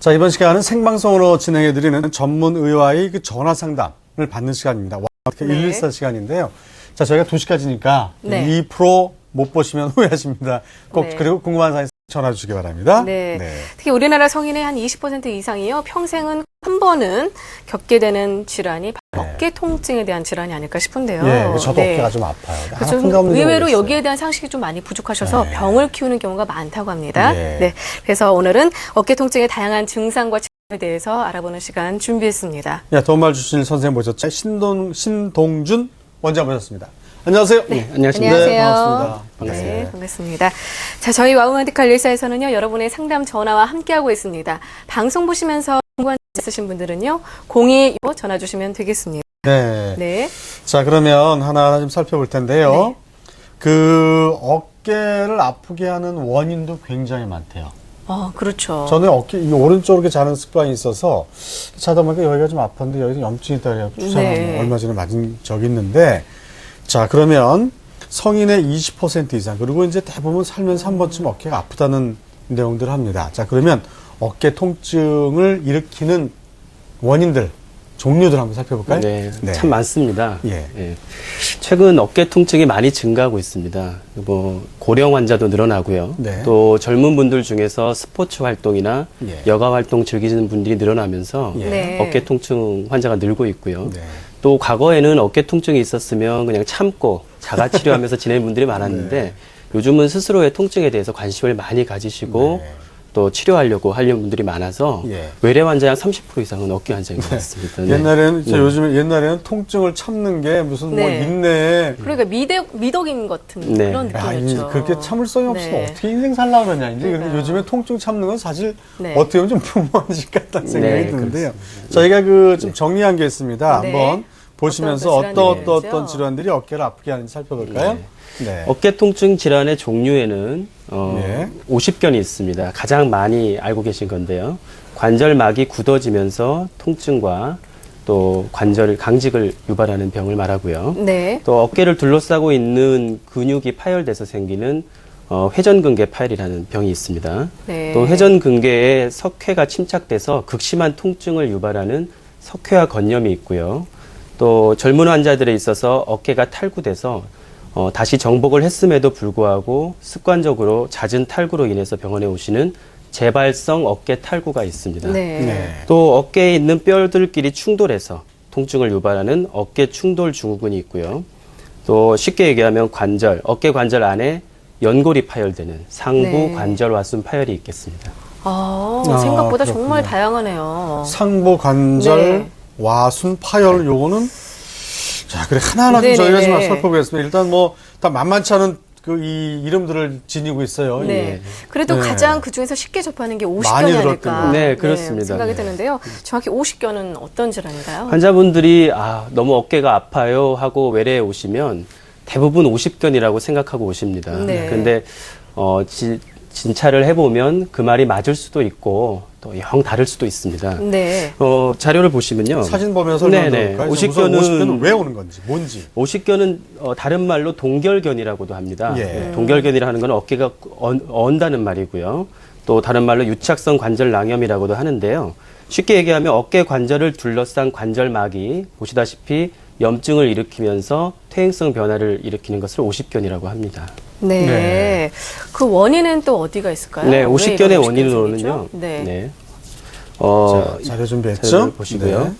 자, 이번 시간은 생방송으로 진행해드리는 전문 의와의 그 전화 상담을 받는 시간입니다. 114 시간인데요. 자, 저희가 2시까지니까 네. 2% 못 보시면 후회하십니다. 꼭 네. 그리고 궁금한 사항 전화 주시기 바랍니다. 네. 특히 우리나라 성인의 한 20% 이상이요. 평생은 한 번은 겪게 되는 질환이 바로 어깨 통증에 대한 질환이 아닐까 싶은데요. 예, 저도 네. 어깨가 좀 아파요. 그렇죠. 의외로 여기에 대한 상식이 좀 많이 부족하셔서 네. 병을 키우는 경우가 많다고 합니다. 네. 네. 그래서 오늘은 어깨 통증의 다양한 증상과 치료에 대해서 알아보는 시간 준비했습니다. 야, 도움을 주실 선생님 모셨죠. 신동준 원장 모셨습니다. 안녕하세요. 네, 안녕하십니까. 네, 반갑습니다. 네, 반갑습니다. 자, 저희 와우 메디칼 114에서는요, 여러분의 상담 전화와 함께하고 있습니다. 방송 보시면서 궁금한 점 있으신 분들은요, 0225 전화 주시면 되겠습니다. 네. 네. 자, 그러면 하나하나 좀 살펴볼 텐데요. 네. 그 어깨를 아프게 하는 원인도 굉장히 많대요. 그렇죠. 저는 어깨, 이 오른쪽으로 이렇게 자는 습관이 있어서 자다 보니까 여기가 좀 아팠는데 여기서 염증이 있다 그래서 주사 네. 얼마 전에 맞은 적이 있는데, 자, 그러면 성인의 20% 이상, 그리고 이제 대부분 살면서 한 번쯤 어깨가 아프다는 내용들을 합니다. 자, 그러면 어깨 통증을 일으키는 원인들, 종류들 한번 살펴볼까요? 네, 네. 참 많습니다. 예. 예. 최근 어깨 통증이 많이 증가하고 있습니다. 뭐 고령 환자도 늘어나고요. 네. 또 젊은 분들 중에서 스포츠 활동이나 예. 여가 활동 즐기시는 분들이 늘어나면서 예. 네. 어깨 통증 환자가 늘고 있고요. 네. 또 과거에는 어깨 통증이 있었으면 그냥 참고 자가 치료하면서 지내는 분들이 많았는데 네. 요즘은 스스로의 통증에 대해서 관심을 많이 가지시고 네. 또 치료하려고 하려는 분들이 많아서 예. 외래 환자의 한 30% 이상은 어깨 환자인 것 같습니다. 네. 옛날에는, 네. 요즘에 옛날에는 통증을 참는 게 무슨 뭐 네. 인내에 그러니까 미덕인 같은 네. 그런 야, 느낌이었죠. 그렇게 참을성이 없으면 네. 어떻게 인생 살라 그러냐. 이제 근데 그러니까요. 요즘에 통증 참는 건 사실 네. 어떻게 보면 좀 부모한 짓 같다는 생각이 네, 드는데요. 저희가 그 좀 정리한 게 있습니다. 네. 한번 보시면서 어떤 질환들이죠? 어떤 질환들이 어깨를 아프게 하는지 살펴볼까요? 네. 어깨 통증 질환의 종류에는 예. 50견이 있습니다. 가장 많이 알고 계신 건데요. 관절막이 굳어지면서 통증과 또 관절 강직을 유발하는 병을 말하고요. 네. 또 어깨를 둘러싸고 있는 근육이 파열돼서 생기는 회전근개 파열이라는 병이 있습니다. 네. 또 회전근개에 석회가 침착돼서 극심한 통증을 유발하는 석회화 건염이 있고요. 또 젊은 환자들에 있어서 어깨가 탈구돼서 다시 정복을 했음에도 불구하고 습관적으로 잦은 탈구로 인해서 병원에 오시는 재발성 어깨 탈구가 있습니다. 네. 네. 또 어깨에 있는 뼈들끼리 충돌해서 통증을 유발하는 어깨 충돌 증후군이 있고요. 또 쉽게 얘기하면 관절, 어깨 관절 안에 연골이 파열되는 상부 네. 관절 와순 파열이 있겠습니다. 생각보다 그렇군요. 정말 다양하네요. 상부 관절 네. 와순 파열 요거는 자, 그래 하나하나 좀 저희가 좀 네네네. 살펴보겠습니다. 일단 뭐 다 만만치 않은 그 이 이름들을 지니고 있어요. 네. 예. 그래도 네. 가장 그 중에서 쉽게 접하는 게 많이 50견이 들었던 아닐까. 거. 네, 그렇습니다. 생각이 네. 드는데요. 정확히 50견은 어떤 질환인가요? 환자분들이 너무 어깨가 아파요 하고 외래에 오시면 대부분 50견이라고 생각하고 오십니다. 네. 근데 진찰을 해보면 그 말이 맞을 수도 있고 또 영 다를 수도 있습니다. 네. 자료를 보시면요. 사진 보면서 설명 네네. 드릴까요? 50견은 왜 오는 건지, 뭔지. 50견은 다른 말로 동결견이라고도 합니다. 예. 동결견이라는 건 어깨가 언다는 말이고요. 또 다른 말로 유착성 관절 낭염이라고도 하는데요. 쉽게 얘기하면 어깨 관절을 둘러싼 관절막이 보시다시피 염증을 일으키면서 퇴행성 변화를 일으키는 것을 50견이라고 합니다. 네. 네. 그 원인은 또 어디가 있을까요? 네, 왜 50견의 이런 원인으로는요. 50견 생기죠? 네. 자, 자료 준비했죠? 자료를 보시고요. 네.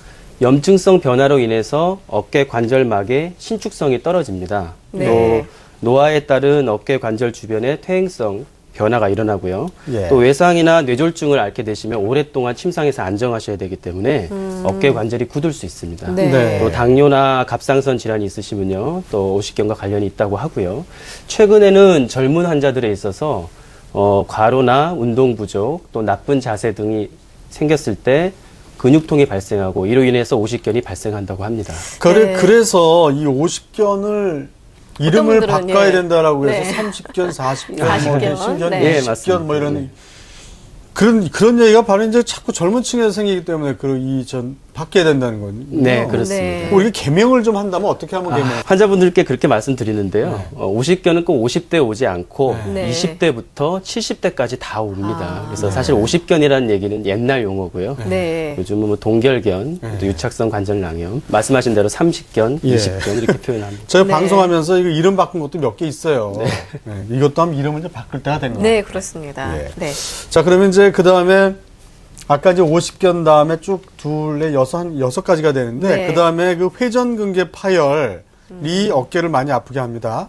염증성 변화로 인해서 어깨 관절막의 신축성이 떨어집니다. 네. 또 노화에 따른 어깨 관절 주변의 퇴행성 변화가 일어나고요. 예. 또 외상이나 뇌졸중을 앓게 되시면 오랫동안 침상에서 안정하셔야 되기 때문에 어깨 관절이 굳을 수 있습니다. 네. 네. 또 당뇨나 갑상선 질환이 있으시면요, 또 오십견과 관련이 있다고 하고요. 최근에는 젊은 환자들에 있어서 과로나 운동 부족, 또 나쁜 자세 등이 생겼을 때 근육통이 발생하고 이로 인해서 오십견이 발생한다고 합니다. 네. 그래서 이 50견을 이름을 분들은, 바꿔야 예. 된다라고 해서 네. 30견, 40견, 40견, 10견, 네. 20견 뭐 이런 네. 그런 얘기가 바로 이제 자꾸 젊은 층에서 생기기 때문에 이 전 바뀌어야 된다는 거죠. 네, 그렇습니다. 네. 우리 개명을 좀 한다면 어떻게 하면 개명? 환자분들께 그렇게 말씀드리는데요. 50견은 꼭 50대 오지 않고 네. 20대부터 70대까지 다 옵니다. 아. 그래서 사실 50견이라는 얘기는 옛날 용어고요. 네. 요즘은 뭐 동결견, 또 유착성 관절낭염, 말씀하신 대로 30견, 예. 20견 이렇게 표현합니다. 저희 네. 방송하면서 이거 이름 바꾼 것도 몇 개 있어요. 네, 이것도 한번 이름을 좀 바꿀 때가 된 거예요. 네, 그렇습니다. 예. 네. 자, 그러면 이제 그 다음에 아까 이제 50견 다음에 쭉 둘, 넷, 여섯, 한 6가지가 되는데 네. 그 다음에 그 회전근개 파열이 어깨를 많이 아프게 합니다.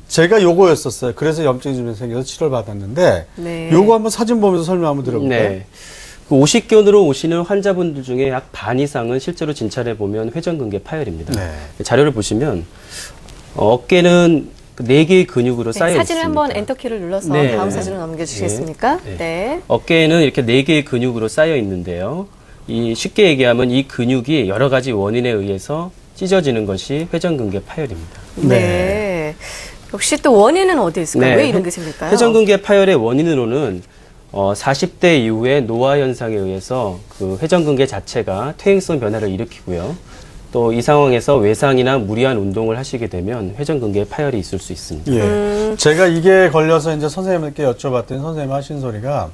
제가 요거였었어요. 그래서 염증이 좀 생겨서 치료를 받았는데 네. 요거 한번 사진 보면서 설명 한번 들어볼까요? 네. 그 50견으로 오시는 환자분들 중에 약 반 이상은 실제로 진찰해 보면 회전근개 파열입니다. 네. 자료를 보시면 어깨는 4개의 근육으로 네, 쌓여 사진을 있습니다. 한번 엔터키를 눌러서 네. 다음 사진을 넘겨주시겠습니까? 네. 네. 어깨에는 이렇게 4개의 근육으로 쌓여 있는데요. 이 쉽게 얘기하면 이 근육이 여러 가지 원인에 의해서 찢어지는 것이 회전근개 파열입니다. 네. 역시 또 원인은 어디에 있을까요? 왜 이런 게 생길까요? 회전근개 파열의 원인으로는 40대 이후에 노화 현상에 의해서 그 회전근개 자체가 퇴행성 변화를 일으키고요. 또 이 상황에서 외상이나 무리한 운동을 하시게 되면 회전근개 파열이 있을 수 있습니다. 예. 제가 이게 걸려서 이제 선생님께 여쭤봤더니 선생님 하신 소리가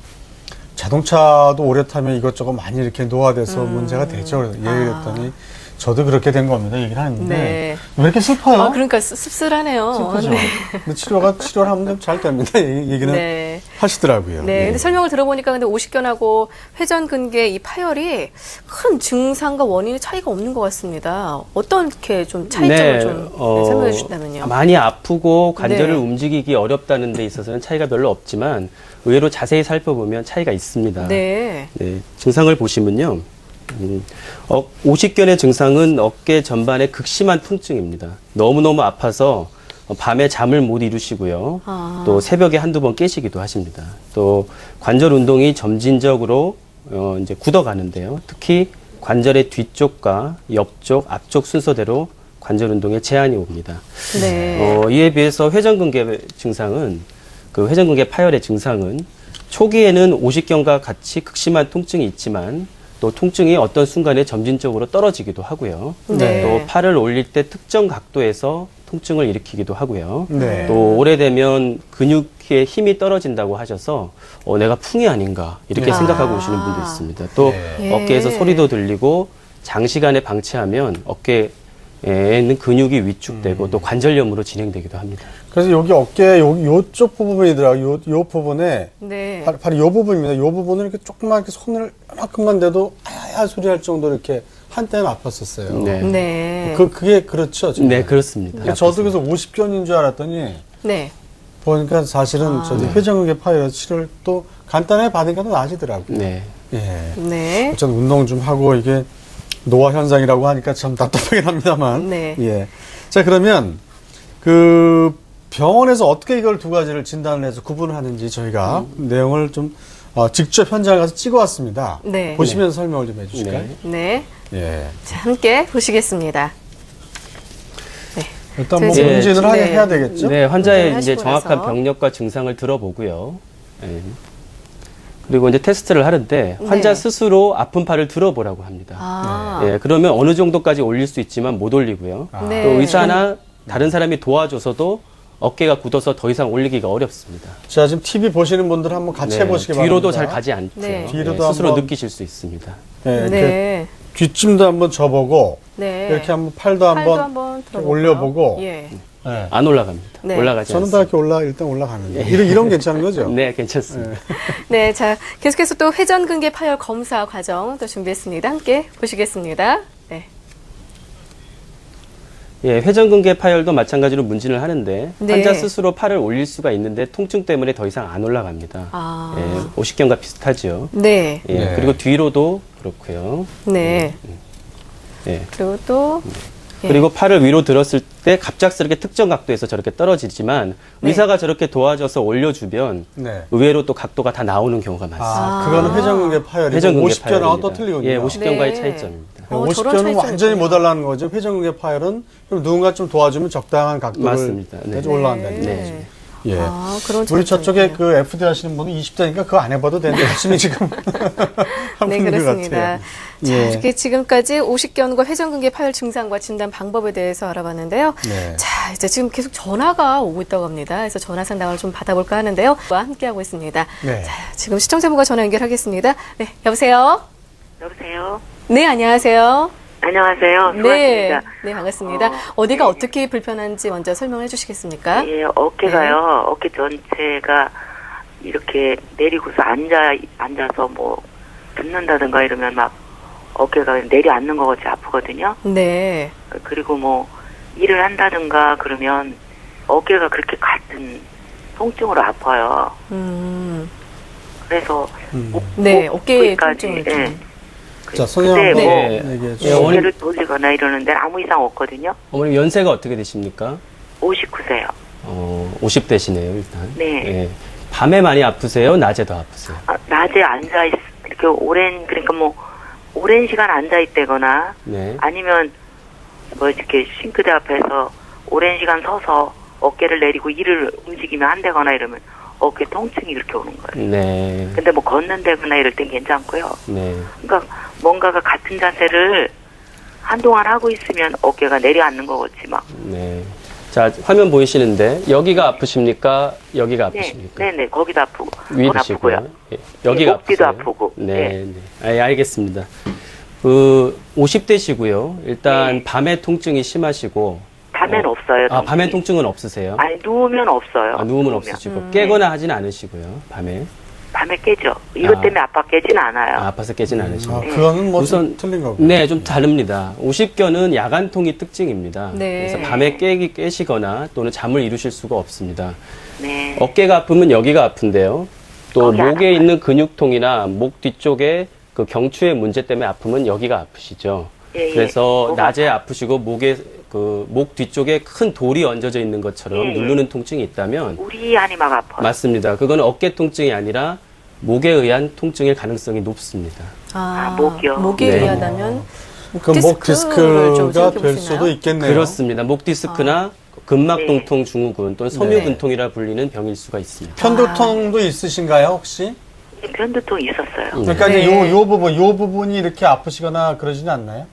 자동차도 오래 타면 이것저것 많이 이렇게 노화돼서 문제가 되죠. 그래서 얘기했더니 저도 그렇게 된 겁니다. 얘기를 하는데 네. 왜 이렇게 슬퍼요? 아, 그러니까 씁쓸하네요. 슬프죠. 네. 근데 치료를 하면 잘 됩니다. 얘기는 네. 하시더라고요. 네, 근데 설명을 들어보니까 근데 오십견하고 회전근개 이 파열이 큰 증상과 원인의 차이가 없는 것 같습니다. 어떻게 좀 차이점을 좀 설명해 주신다면요. 많이 아프고 관절을 네. 움직이기 어렵다는 데 있어서는 차이가 별로 없지만 의외로 자세히 살펴보면 차이가 있습니다. 네. 네, 증상을 보시면요. 50견의 증상은 어깨 전반의 극심한 통증입니다. 너무너무 아파서 밤에 잠을 못 이루시고요. 아. 또 새벽에 한두 번 깨시기도 하십니다. 또 관절 운동이 점진적으로 이제 굳어가는데요. 특히 관절의 뒤쪽과 옆쪽, 앞쪽 순서대로 관절 운동에 제한이 옵니다. 네. 이에 비해서 회전근개 증상은 그 회전근개 파열의 증상은 초기에는 50견과 같이 극심한 통증이 있지만 또 통증이 어떤 순간에 점진적으로 떨어지기도 하고요. 네. 또 팔을 올릴 때 특정 각도에서 통증을 일으키기도 하고요. 네. 또 오래되면 근육의 힘이 떨어진다고 하셔서 내가 풍이 아닌가 이렇게 아. 생각하고 오시는 분도 있습니다. 또 네. 어깨에서 소리도 들리고 장시간에 방치하면 어깨에 있는 근육이 위축되고 또 관절염으로 진행되기도 합니다. 그래서 여기 어깨 요쪽 부분이더라고요. 요 부분에 네. 바로 요 부분입니다. 요 부분을 이렇게 조그맣게 손을 이만큼만 대도 아야 소리 할 정도로 이렇게 한때는 아팠었어요. 네. 네. 그게 그렇죠. 정말. 네, 그렇습니다. 그러니까 저도 그래서 50견인 줄 알았더니 네. 보니까 사실은 저도 회전근개 파열 치료를 또 간단하게 받으니까 또 나아지더라고요. 네. 예. 네. 어쨌든 운동 좀 하고 이게 노화 현상이라고 하니까 참 답답하긴 합니다만. 네. 예. 자, 그러면 그 병원에서 어떻게 이걸 두 가지를 진단을 해서 구분을 하는지 저희가 내용을 좀 직접 현장에 가서 찍어왔습니다. 네. 보시면서 설명을 좀 해주실까요? 네. 네. 예. 자, 함께 보시겠습니다. 네. 일단 뭐 네. 문진을 네. 해야 되겠죠? 네, 환자의 이제 하시고 정확한 나서. 병력과 증상을 들어보고요. 예. 그리고 이제 테스트를 하는데 환자 네. 스스로 아픈 팔을 들어보라고 합니다. 아. 예, 그러면 어느 정도까지 올릴 수 있지만 못 올리고요. 네. 또 의사나 다른 사람이 도와줘서도 어깨가 굳어서 더 이상 올리기가 어렵습니다. 자, 지금 TV 보시는 분들 한번 같이 네, 해보시기 바랍니다. 뒤로도 잘 가지 않죠. 네. 뒤로도 스스로 한번- 느끼실 수 있습니다. 예, 이렇게 네. 뒷짐도 한번 접보고 네. 이렇게 한번 팔도 팔도 한번 한번 들어볼까요? 올려보고 예. 예. 안 올라갑니다. 네. 올라가지 저는 다 않습니다. 이렇게 일단 올라가는데 이런 괜찮은 거죠? 네, 괜찮습니다. 네, 자, 계속해서 또 회전근개 파열 검사 과정 또 준비했습니다. 함께 보시겠습니다. 네. 예, 회전근개 파열도 마찬가지로 문진을 하는데 네. 환자 스스로 팔을 올릴 수가 있는데 통증 때문에 더 이상 안 올라갑니다. 아. 예, 50견과 비슷하죠. 네. 예, 네. 그리고 뒤로도 그렇고요. 네. 예. 그리고 또 예. 그리고 팔을 위로 들었을 때 갑작스럽게 특정 각도에서 저렇게 떨어지지만 네. 의사가 저렇게 도와줘서 올려주면 네. 의외로 또 각도가 다 나오는 경우가 많습니다. 아, 그거는 회전근개 파열이고 회전근개 50견하고 파열입니다. 또 틀리군요. 예, 50견과의 네. 차이점입니다. 저런 50견은 차이점이 완전히 있군요. 못 달라는 거죠. 회전근개 파열은 그럼 누군가 좀 도와주면 적당한 각도를 맞습니다. 네. 해서 올라간다는 네. 거죠. 예. 아, 그런 우리 차이점이 저쪽에 있군요. 그 FD 하시는 분은 20대니까 그거 안 해봐도 되는데 열심히 지금 하고 네, 있는 것 그렇습니다. 같아요. 자, 예. 이렇게 지금까지 오십견과 회전근개 파열 증상과 진단 방법에 대해서 알아봤는데요. 네. 자, 이제 지금 계속 전화가 오고 있다고 합니다. 그래서 전화 상담을 좀 받아볼까 하는데요. 와 함께하고 있습니다. 네. 자, 지금 시청자분과 전화 연결하겠습니다. 네, 여보세요? 여보세요? 네, 안녕하세요. 안녕하세요. 네, 수고하십니다. 네, 반갑습니다. 어디가 어떻게 불편한지 먼저 설명해 주시겠습니까? 예, 어깨가요. 어깨 전체가 이렇게 내리고서 앉아서 뭐 듣는다든가 이러면 막 어깨가 내려앉는 것 같이 아프거든요. 네. 그리고 뭐 일을 한다든가 그러면 어깨가 그렇게 같은 통증으로 아파요. 그래서 네, 어깨 목까지, 통증을 예. 좀. 자, 선생님 근데 한번 뭐, 얘기해 예, 주시죠. 어머니- 어깨를 돌리거나 이러는데 아무 이상 없거든요. 어머님 연세가 어떻게 되십니까? 59세요. 50대시네요, 일단. 네. 예. 밤에 많이 아프세요? 낮에도 아프세요? 낮에 이렇게 그러니까 뭐 오랜 시간 앉아 있다거나 네. 아니면 뭐 이렇게 싱크대 앞에서 오랜 시간 서서 어깨를 내리고 이를 움직이면 안 되거나 이러면 어깨 통증이 그렇게 오는 거예요. 네. 근데 뭐 걷는다거나 이럴 땐 괜찮고요. 네. 그러니까 뭔가가 같은 자세를 한동안 하고 있으면 어깨가 내려앉는 것 같지 막. 네. 자, 화면 보이시는데 여기가 아프십니까? 여기가 네, 아프십니까? 네네 거기도 아프고 위도 건 아프고요. 아프고요. 예. 여기가 목뒤도 아프세요? 아프고. 네, 네. 네. 아, 예, 알겠습니다. 50대시고요. 일단 네. 밤에 통증이 심하시고 밤엔 없어요. 아, 밤에 통증이. 통증은 없으세요? 아니 누우면 없어요. 아, 누우면 없으시고 깨거나 하진 않으시고요. 밤에. 밤에 깨죠. 이것 아. 때문에 아파 깨진 않아요. 아, 아파서 깨진 않으시고. 아, 그거는 뭐 우선 좀 틀린 거고. 네, 좀 다릅니다. 오십견은 야간통이 특징입니다. 네. 그래서 밤에 깨시거나 또는 잠을 이루실 수가 없습니다. 네. 어깨가 아프면 여기가 아픈데요. 또 거기 안 목에 아파요. 있는 근육통이나 목 뒤쪽에 그 경추의 문제 때문에 아프면 여기가 아프시죠. 예, 예. 그래서 목 낮에 아파요. 아프시고 목에 그 목 뒤쪽에 큰 돌이 얹어져 있는 것처럼 예, 예. 누르는 통증이 있다면 우리 안이 막 아파요. 맞습니다. 그거는 어깨 통증이 아니라 목에 의한 통증일 가능성이 높습니다. 아, 목이요? 목에 네. 의하다면 그럼 목 디스크를 좀 디스크가 생각해 될 보시나요? 수도 있겠네요. 그렇습니다. 목 디스크나 근막동통 증후군 또는 네. 섬유근통이라 불리는 병일 수가 있습니다. 편두통도 있으신가요, 혹시? 변두통 있었어요. 그러니까 네. 이제 요 부분이 이렇게 아프시거나 그러지는 않나요?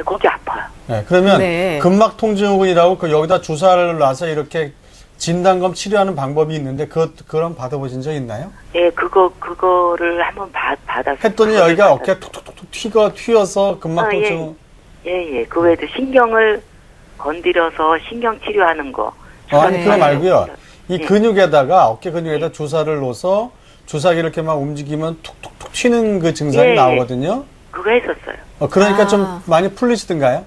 거기 아파요. 네, 그러면 네. 근막통증후군이라고 그 여기다 주사를 놔서 이렇게 진단검 치료하는 방법이 있는데 그럼 받아보신 적 있나요? 예, 그거를 한번 받아서. 했더니 여기가 어깨가 톡톡톡 튀어서 근막통증. 예, 예. 그 외에도 신경을 건드려서 신경 치료하는 거. 아니 네. 그거 말고요. 이 네. 근육에다가 어깨 근육에다 주사를 넣어서 주사기를 이렇게 막 움직이면 톡톡톡 튀는 그 증상이 예, 예. 나오거든요. 그거 했었어요. 그러니까 아. 좀 많이 풀리시던가요?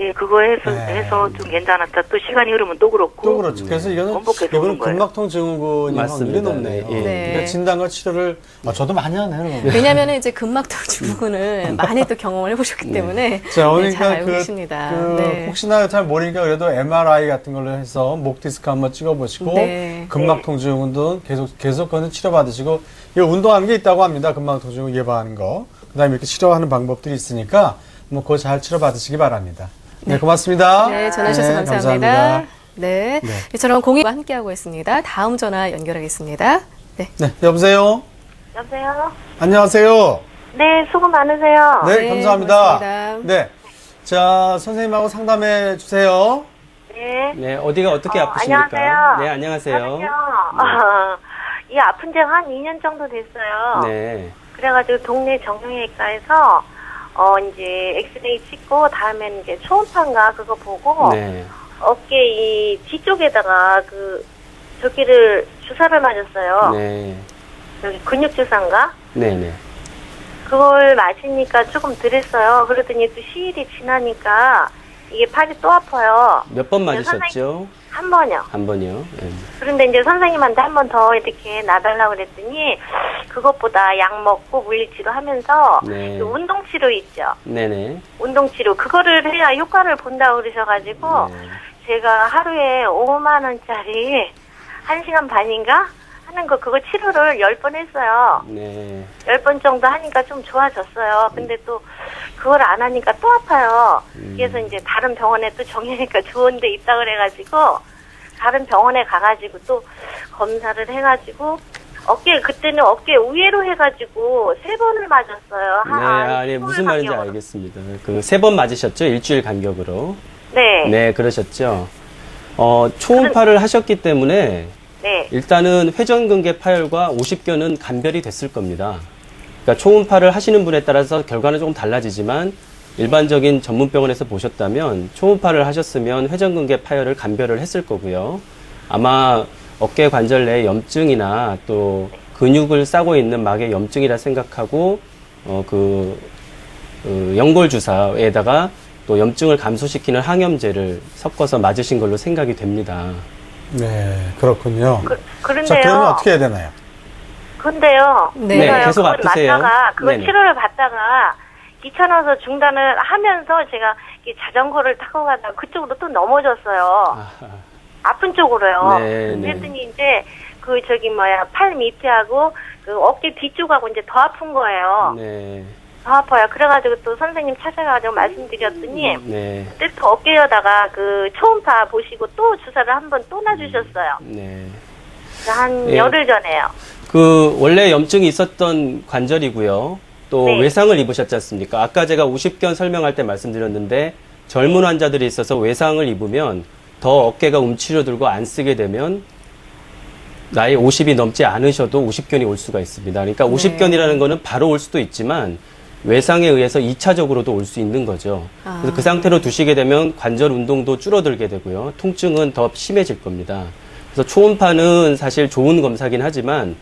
예, 그거 해서 네. 좀 괜찮았다. 또 시간이 흐르면 또 그렇고. 또 그렇죠. 그래서 이거는 번복해서 이거는 오는 거예요. 근막통증후군이 확률이 맞습니다. 높네요. 네, 예. 네. 그러니까 진단과 치료를 저도 많이 하네요. 그러면. 왜냐하면 이제 근막통증 부분을 많이 또 경험을 해보셨기 때문에 자, 네, 오늘 잘 알고 계십니다. 네. 혹시나 잘 모르니까 그래도 MRI 같은 걸로 해서 목 디스크 한번 찍어보시고 네. 근막통증후군도 계속 그는 치료받으시고 이거 운동하는 게 있다고 합니다. 근막통증후군 예방하는 거. 그다음에 이렇게 치료하는 방법들이 있으니까 뭐 그거 잘 치료받으시기 바랍니다. 네, 고맙습니다. 네, 전화 주셔서 네, 감사합니다. 네. 네. 이처럼 공익과 함께하고 있습니다. 다음 전화 연결하겠습니다. 네. 네, 여보세요. 여보세요? 안녕하세요. 네, 수고 많으세요. 네, 네, 감사합니다. 고맙습니다. 네. 자, 선생님하고 상담해 주세요. 네. 네, 어디가 어떻게 아프십니까? 안녕하세요. 네, 안녕하세요. 저는요, 이 아픈 지가 한 2년 정도 됐어요. 네. 그래가지고 동네 정형외과에서, 이제 엑스레이 찍고, 다음에는 이제 초음파인가 그거 보고, 네. 어깨 이 뒤쪽에다가 저기를 주사를 맞았어요. 네. 여기 근육주사인가? 네, 네. 그걸 맞으니까 조금 덜했어요. 그러더니 또 시일이 지나니까 이게 팔이 또 아파요. 몇 번 네, 맞으셨죠? 한 번요. 한 번이요. 네. 그런데 이제 선생님한테 한 번 더 이렇게 놔달라고 그랬더니 그것보다 약 먹고 물리치료 하면서 네. 그 운동치료 있죠. 네네. 운동치료 그거를 해야 효과를 본다고 그러셔가지고 네. 제가 하루에 5만 원짜리 1시간 반인가 하는 거 그거 치료를 10번 했어요. 네. 10번 정도 하니까 좀 좋아졌어요. 근데 또 그걸 안 하니까 또 아파요. 그래서 이제 다른 병원에 또 정형외과 좋은 데 있다 그래가지고 다른 병원에 가가지고 또 검사를 해가지고 어깨 그때는 어깨 우회로 해가지고 3번을 맞았어요. 네, 아니, 무슨 말인지 알겠습니다. 그 3번 맞으셨죠? 일주일 간격으로. 네. 네, 그러셨죠. 초음파를 하셨기 때문에 네. 일단은 회전근개 파열과 50견은 감별이 됐을 겁니다. 그러니까 초음파를 하시는 분에 따라서 결과는 조금 달라지지만 일반적인 전문병원에서 보셨다면 초음파를 하셨으면 회전근개 파열을 감별을 했을 거고요. 아마 어깨 관절 내에 염증이나 또 근육을 싸고 있는 막의 염증이라 생각하고 연골 주사에다가 또 염증을 감소시키는 항염제를 섞어서 맞으신 걸로 생각이 됩니다. 네, 그렇군요. 그런데요. 자, 그러면 어떻게 해야 되나요? 근데요. 네. 제가요, 계속 그걸 아프세요? 맞다가 그걸 네네. 치료를 받다가 귀찮아서 중단을 하면서 제가 이 자전거를 타고 가다가 그쪽으로 또 넘어졌어요. 아픈 쪽으로요. 네, 네. 그랬더니 이제 팔 밑에하고 그 어깨 뒤쪽하고 이제 더 아픈 거예요. 네. 더 아파요. 그래가지고 또 선생님 찾아가지고 말씀드렸더니 네. 그때 또 어깨에다가 그 초음파 보시고 또 주사를 한 번 또 놔주셨어요. 네. 한 예. 열흘 전에요. 원래 염증이 있었던 관절이고요. 또 네. 외상을 입으셨지 않습니까? 아까 제가 50견 설명할 때 말씀드렸는데 젊은 환자들이 있어서 외상을 입으면 더 어깨가 움츠려들고 안 쓰게 되면 나이 50이 넘지 않으셔도 50견이 올 수가 있습니다. 그러니까 50견이라는 거는 바로 올 수도 있지만 외상에 의해서 2차적으로도 올 수 있는 거죠. 그래서 그 상태로 두시게 되면 관절 운동도 줄어들게 되고요. 통증은 더 심해질 겁니다. 그래서 초음파는 사실 좋은 검사긴 하지만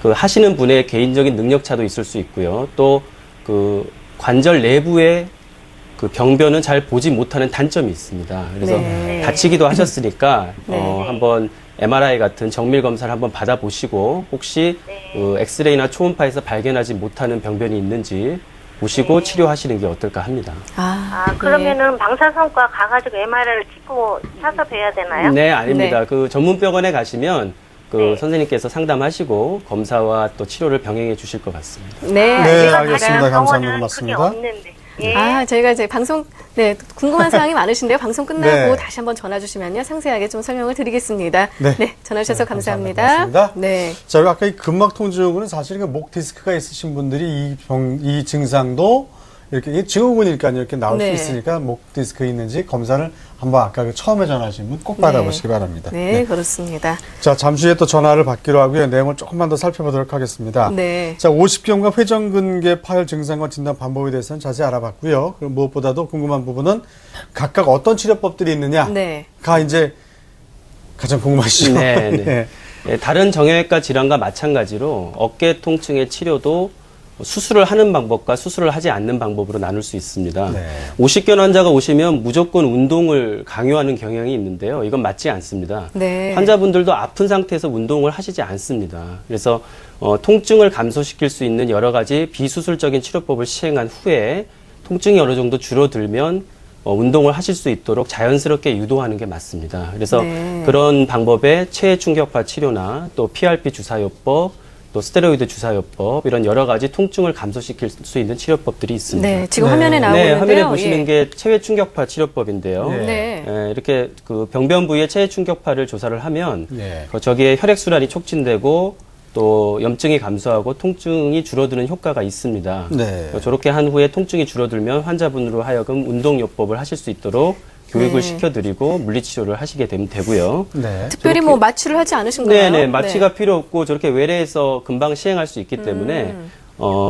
하시는 분의 개인적인 능력차도 있을 수 있고요. 또 그 관절 내부의 그 병변은 잘 보지 못하는 단점이 있습니다. 그래서 네. 다치기도 하셨으니까 네. 한번 MRI 같은 정밀 검사를 한번 받아보시고 혹시 엑스레이나 초음파에서 발견하지 못하는 병변이 있는지 보시고 치료하시는 게 어떨까 합니다. 그러면은 방사선과 가가지고 MRI를 찍고 차서 뵈야 되나요? 네, 아닙니다. 네. 그 전문병원에 가시면 네. 선생님께서 상담하시고 검사와 또 치료를 병행해 주실 것 같습니다. 네, 네, 제가 알겠습니다. 가는 감사합니다. 병원은 고맙습니다. 그게 없는데. 예. 저희가 이제 방송, 궁금한 사항이 많으신데요. 방송 끝나고 네. 다시 한번 전화 주시면요. 상세하게 좀 설명을 드리겠습니다. 네. 전화 주셔서 네, 감사합니다. 감사합니다. 네. 자, 아까 이 근막 통증은 사실 그 목 디스크가 있으신 분들이 이 증상도 이렇게 증후군이니까 이렇게 나올 네. 수 있으니까 목 디스크 있는지 검사를 한번 아까 그 처음에 전화하신 분 꼭 받아보시기 바랍니다. 네, 그렇습니다. 자, 잠시 후에 또 전화를 받기로 하고요. 내용을 조금만 더 살펴보도록 하겠습니다. 네. 자, 50견과 회전근개 파열 증상과 진단 방법에 대해서는 자세히 알아봤고요. 그리고 무엇보다도 궁금한 부분은 각각 어떤 치료법들이 있느냐가 네. 이제 가장 궁금하시죠? 네, 네. 네, 다른 정형외과 질환과 마찬가지로 어깨 통증의 치료도 수술을 하는 방법과 수술을 하지 않는 방법으로 나눌 수 있습니다. 네. 50견 환자가 오시면 무조건 운동을 강요하는 경향이 있는데요. 이건 맞지 않습니다. 네. 환자분들도 아픈 상태에서 운동을 하시지 않습니다. 그래서 통증을 감소시킬 수 있는 여러 가지 비수술적인 치료법을 시행한 후에 통증이 어느 정도 줄어들면 운동을 하실 수 있도록 자연스럽게 유도하는 게 맞습니다. 그래서 네. 그런 방법에 체해 충격파 치료나 또 PRP 주사요법, 또 스테로이드 주사요법 이런 여러 가지 통증을 감소시킬 수 있는 치료법들이 있습니다. 네, 지금 네. 화면에 나오고 네, 있는데요. 화면에 보시는 게 체외 충격파 치료법인데요. 네. 네. 이렇게 그 병변 부위에 체외 충격파를 조사를 하면 네. 저기에 혈액 순환이 촉진되고 또 염증이 감소하고 통증이 줄어드는 효과가 있습니다. 네. 저렇게 한 후에 통증이 줄어들면 환자분으로 하여금 운동요법을 하실 수 있도록 교육을 네. 시켜드리고 물리치료를 하시게 되면 되고요. 네. 특별히 뭐 마취를 하지 않으신가요? 네네, 마취가 필요 없고 저렇게 외래에서 금방 시행할 수 있기 때문에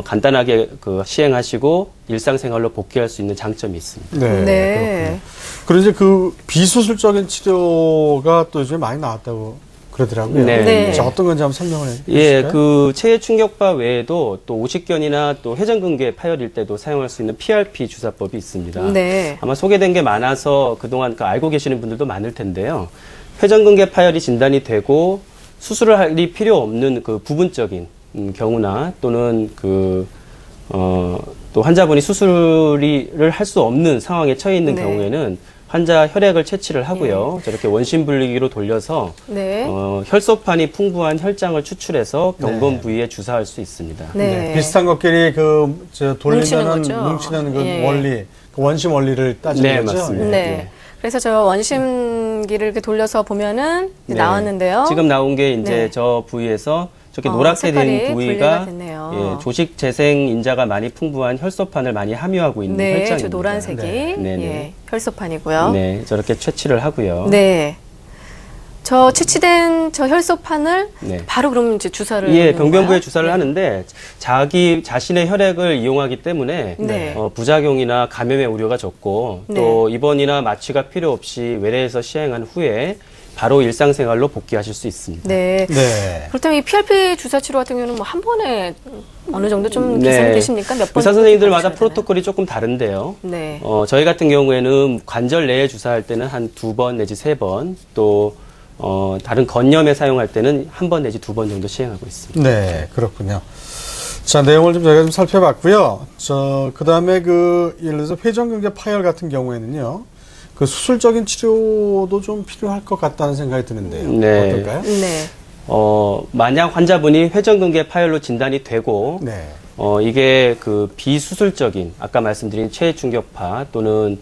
간단하게 시행하시고 일상생활로 복귀할 수 있는 장점이 있습니다. 네. 네. 그리고 이제 그 비수술적인 치료가 또 요즘에 많이 나왔다고 그러더라고요. 네. 네. 자, 어떤 건지 한번 설명을 해 주실까요? 예, 그 체외 충격파 외에도 또 오십견이나 또 회전근개 파열일 때도 사용할 수 있는 PRP 주사법이 있습니다. 네. 아마 소개된 게 많아서 그동안 알고 계시는 분들도 많을 텐데요. 회전근개 파열이 진단이 되고 수술을 할 필요 없는 그 부분적인 경우나 또는 또 환자분이 수술을 할 수 없는 상황에 처해 있는 네. 경우에는 환자 혈액을 채취를 하고요. 저렇게 원심 분리기로 돌려서 네. 혈소판이 풍부한 혈장을 추출해서 병건 네. 부위에 주사할 수 있습니다. 네. 비슷한 것끼리 뭉치는 돌리면은 거죠. 뭉치는 그 예. 원리, 그 원심 원리를 따지는 네, 거죠. 맞습니다. 네. 그래서 저 원심기를 이렇게 돌려서 보면은 이제 네. 나왔는데요. 지금 나온 게 이제 네. 저 부위에서 저렇게 노랗게 된 색깔이 부위가 분리가 됐네요. 예, 조직 재생 인자가 많이 풍부한 혈소판을 많이 함유하고 있는 네, 혈장입니다. 저 노란색이 네. 네네. 예, 혈소판이고요. 네, 저렇게 채취를 하고요. 네. 저 채취된 저 혈소판을 네. 바로 그럼 이제 주사를 예, 넣는 병변부에 건가요? 주사를 네. 하는데 자신의 혈액을 이용하기 때문에 네. 부작용이나 감염의 우려가 적고 네. 또 입원이나 마취가 필요 없이 외래에서 시행한 후에 바로 일상생활로 복귀하실 수 있습니다. 네. 네. 그렇다면 이 PRP 주사 치료 같은 경우는 뭐 한 번에 어느 정도 좀 네. 계산이 되십니까? 몇 번? 의사 선생님들마다 프로토콜이 조금 다른데요. 네. 저희 같은 경우에는 관절 내에 주사할 때는 한 2번 내지 3번, 또 다른 건염에 사용할 때는 1번 내지 2번 정도 시행하고 있습니다. 네, 그렇군요. 자, 내용을 좀 저희가 좀 살펴봤고요. 그 다음에 예를 들어서 회전근개 파열 같은 경우에는요, 그 수술적인 치료도 좀 필요할 것 같다는 생각이 드는데요. 네. 어떨까요? 네. 만약 환자분이 회전근개 파열로 진단이 되고, 네. 이게 그 비수술적인, 아까 말씀드린 체중격파 또는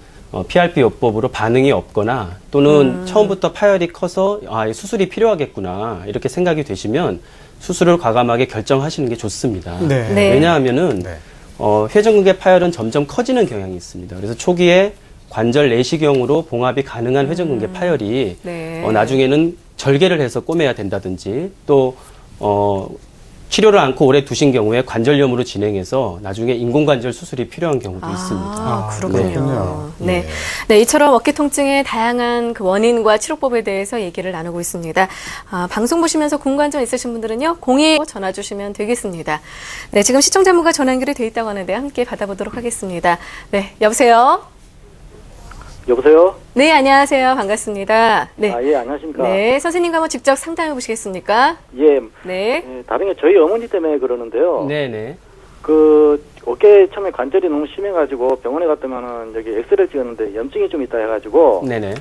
PRP 요법으로 반응이 없거나 또는 처음부터 파열이 커서 수술이 필요하겠구나 이렇게 생각이 되시면 수술을 과감하게 결정하시는 게 좋습니다. 네. 네. 왜냐하면은 네. 회전근개 파열은 점점 커지는 경향이 있습니다. 그래서 초기에 관절 내시경으로 봉합이 가능한 회전근개 파열이 네. 나중에는 절개를 해서 꼬매야 된다든지 또 치료를 않고 오래 두신 경우에 관절염으로 진행해서 나중에 인공관절 수술이 필요한 경우도 있습니다. 아, 그렇군요. 그렇군요. 네. 네. 네, 이처럼 어깨 통증의 다양한 그 원인과 치료법에 대해서 얘기를 나누고 있습니다. 방송 보시면서 궁금한 점 있으신 분들은요, 02 전화 주시면 되겠습니다. 네, 지금 시청자분과 전화 연결이 돼 있다고 하는데 함께 받아보도록 하겠습니다. 네, 여보세요? 여보세요? 네, 안녕하세요. 반갑습니다. 네. 아, 예, 안녕하십니까? 네, 선생님과 한번 직접 상담해 보시겠습니까? 예, 네. 다른 게 저희 어머니 때문에 그러는데요. 네네. 어깨 처음에 관절이 너무 심해가지고 병원에 갔더만은 여기 엑스레이 찍었는데 염증이 좀 있다 해가지고 네네.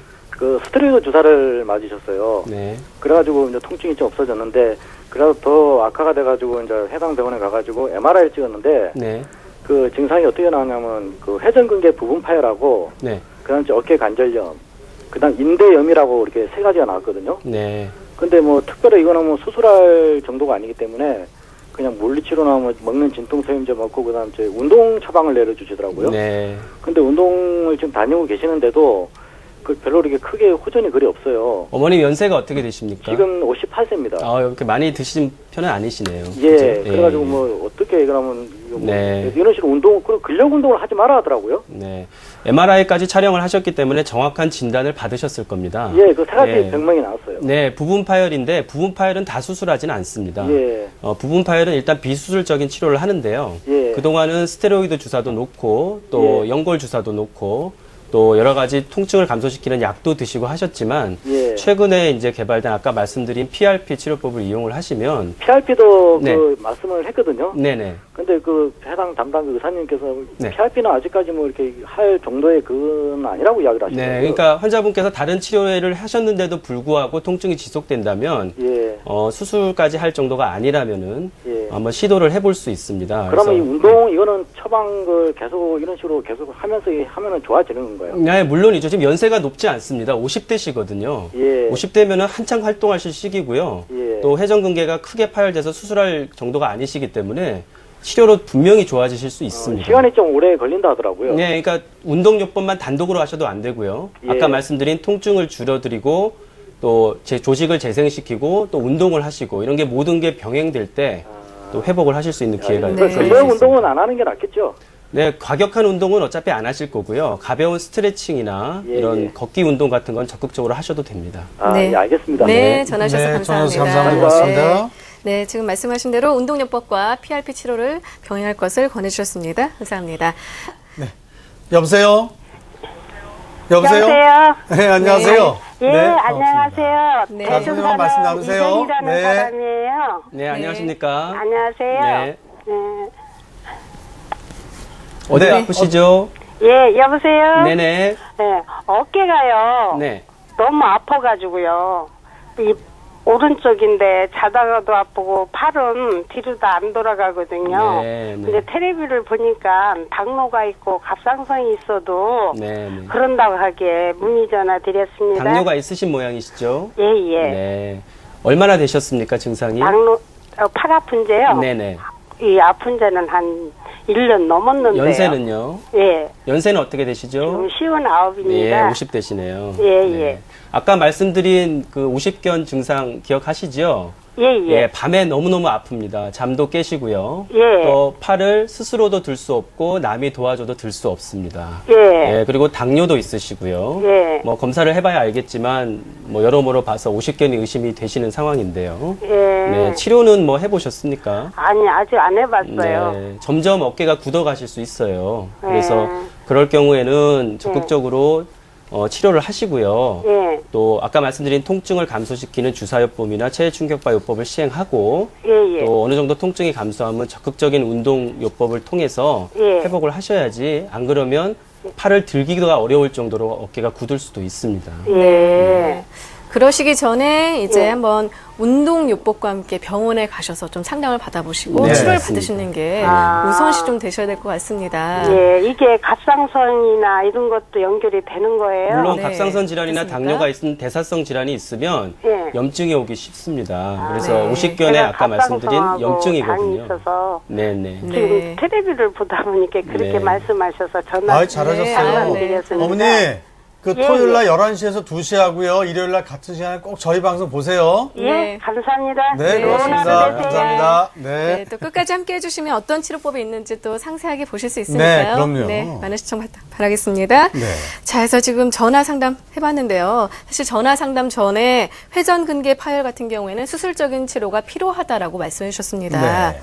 스테로이드 주사를 맞으셨어요. 네. 그래가지고 이제 통증이 좀 없어졌는데 그래도 더 악화가 돼가지고 이제 해당 병원에 가가지고 MRI를 찍었는데 네. 그 증상이 어떻게 나왔냐면 그 회전근개 부분 파열하고 네. 그다음 어깨 관절염, 그다음 인대염이라고 이렇게 3가지가 나왔거든요. 네. 근데 뭐 특별히 이거는 뭐 수술할 정도가 아니기 때문에 그냥 물리치료나 뭐 먹는 진통소염제 먹고 그다음 저 운동 처방을 내려주시더라고요. 네. 근데 운동을 지금 다니고 계시는데도 그 별로 이렇게 크게 호전이 그리 없어요. 어머님 연세가 어떻게 되십니까? 지금 58세입니다. 이렇게 많이 드신 편은 아니시네요. 예, 그죠? 그래가지고 예. 뭐 어떻게 그러면 이거 뭐 네. 이런 식으로 근력 운동을 하지 말아 하더라고요. 네. MRI까지 촬영을 하셨기 때문에 정확한 진단을 받으셨을 겁니다. 예, 그 3가지 예. 병명이 나왔어요. 네, 부분 파열인데 부분 파열은 다 수술하지는 않습니다. 예. 부분 파열은 일단 비수술적인 치료를 하는데요. 예. 그동안은 스테로이드 주사도 놓고 또 예. 연골 주사도 놓고 또 여러 가지 통증을 감소시키는 약도 드시고 하셨지만 예. 최근에 이제 개발된 아까 말씀드린 PRP 치료법을 이용을 하시면 PRP도 네. 그 말씀을 했거든요. 네네. 근데 그 해당 담당 의사님께서 네. PRP는 아직까지 뭐 이렇게 할 정도의 그건 아니라고 이야기를 하시더라고요. 네, 그러니까 환자분께서 다른 치료를 하셨는데도 불구하고 통증이 지속된다면 예. 수술까지 할 정도가 아니라면은 예. 한번 시도를 해볼 수 있습니다. 그러면 이 그래서 운동 이거는 처방을 계속 이런 식으로 계속 하면서 하면은 좋아지는 건가요? 네, 물론이죠. 지금 연세가 높지 않습니다. 50대시거든요. 예. 50대면은 한창 활동하실 시기고요. 예. 또 회전근개가 크게 파열돼서 수술할 정도가 아니시기 때문에 치료로 분명히 좋아지실 수 있습니다. 시간이 좀 오래 걸린다 하더라고요. 네, 그러니까 운동요법만 단독으로 하셔도 안 되고요. 예. 아까 말씀드린 통증을 줄여드리고 또 조직을 재생시키고 또 운동을 하시고 이런 게 모든 게 병행될 때 또 회복을 하실 수 있는 기회가 네. 생길 수 근력 있습니다. 운동은 안 하는 게 낫겠죠? 네, 과격한 운동은 어차피 안 하실 거고요. 가벼운 스트레칭이나 예, 이런 예. 걷기 운동 같은 건 적극적으로 하셔도 됩니다. 아, 네. 예, 알겠습니다. 네, 전화 주셔서 네, 전화 감사합니다. 주셔서 감사합니다. 네, 지금 말씀하신 대로 운동요법과 PRP 치료를 병행할 것을 권해주셨습니다. 감사합니다. 여보세요? 여보세요? 여보세요? 네, 안녕하세요. 예, 네, 안녕하세요. 네. 선생님하고 말씀 나누세요. 이선이라는 네. 사람이에요. 네, 안녕하십니까? 안녕하세요. 네. 네. 어디 네. 아프시죠? 예, 여보세요? 네네. 네, 어깨가요. 네. 너무 아파가지고요. 이 오른쪽인데 자다가도 아프고 팔은 뒤로도 안 돌아가거든요. 네, 네. 근데 텔레비를 보니까 당뇨가 있고 갑상선이 있어도 네, 네. 그런다고 하기에 문의 전화 드렸습니다. 당뇨가 있으신 모양이시죠? 예, 예. 네. 얼마나 되셨습니까, 증상이? 팔 아픈데요. 네네. 이 아픈 지는 한 1년 넘었는데요. 연세는요? 예. 연세는 어떻게 되시죠? 지금 59입니다. 예, 50대시네요. 예, 예. 아까 말씀드린 그 50견 증상 기억하시죠? 예, 예. 밤에 너무너무 아픕니다. 잠도 깨시고요. 예. 또 팔을 스스로도 들 수 없고 남이 도와줘도 들 수 없습니다. 예. 그리고 당뇨도 있으시고요. 예. 뭐 검사를 해봐야 알겠지만 뭐 여러모로 봐서 50견이 의심이 되시는 상황인데요. 예. 네, 치료는 뭐 해보셨습니까? 아니, 아직 안 해봤어요. 네, 점점 어깨가 굳어가실 수 있어요. 네. 그래서 그럴 경우에는 적극적으로 치료를 하시고요. 예. 또 아까 말씀드린 통증을 감소시키는 주사요법이나 체해충격파 요법을 시행하고 예, 예. 또 어느 정도 통증이 감소하면 적극적인 운동 요법을 통해서 예. 회복을 하셔야지 안 그러면 팔을 들기가 어려울 정도로 어깨가 굳을 수도 있습니다. 예. 그러시기 전에 이제 예. 한번 운동요법과 함께 병원에 가셔서 좀 상담을 받아보시고 네, 치료를 맞습니다. 받으시는 게 아. 우선시 좀 되셔야 될 것 같습니다. 예, 이게 갑상선이나 이런 것도 연결이 되는 거예요? 물론 네, 갑상선 질환이나 그렇습니까? 당뇨가 있는 대사성 질환이 있으면 예. 염증이 오기 쉽습니다. 그래서 네. 50견에 제가 아까 말씀드린 갑상선하고 당이 염증이거든요. 있어서 네네. 네. 지금 텔레비를 보다 보니까 그렇게 네. 말씀하셔서 전화 아이, 잘하셨어요. 네. 드렸습니다. 어머니, 그 예, 토요일 날 11시에서 2시 하고요. 일요일 날 같은 시간에 꼭 저희 방송 보세요. 예, 네. 감사합니다. 네, 좋은 고맙습니다. 하루 되세요. 감사합니다. 네, 네. 또 끝까지 함께 해주시면 어떤 치료법이 있는지 또 상세하게 보실 수 있으니까요. 그럼요. 네, 많은 시청 바라겠습니다. 네. 자, 그래서 지금 전화 상담 해봤는데요. 사실 전화 상담 전에 회전근개 파열 같은 경우에는 수술적인 치료가 필요하다라고 말씀해 주셨습니다. 네.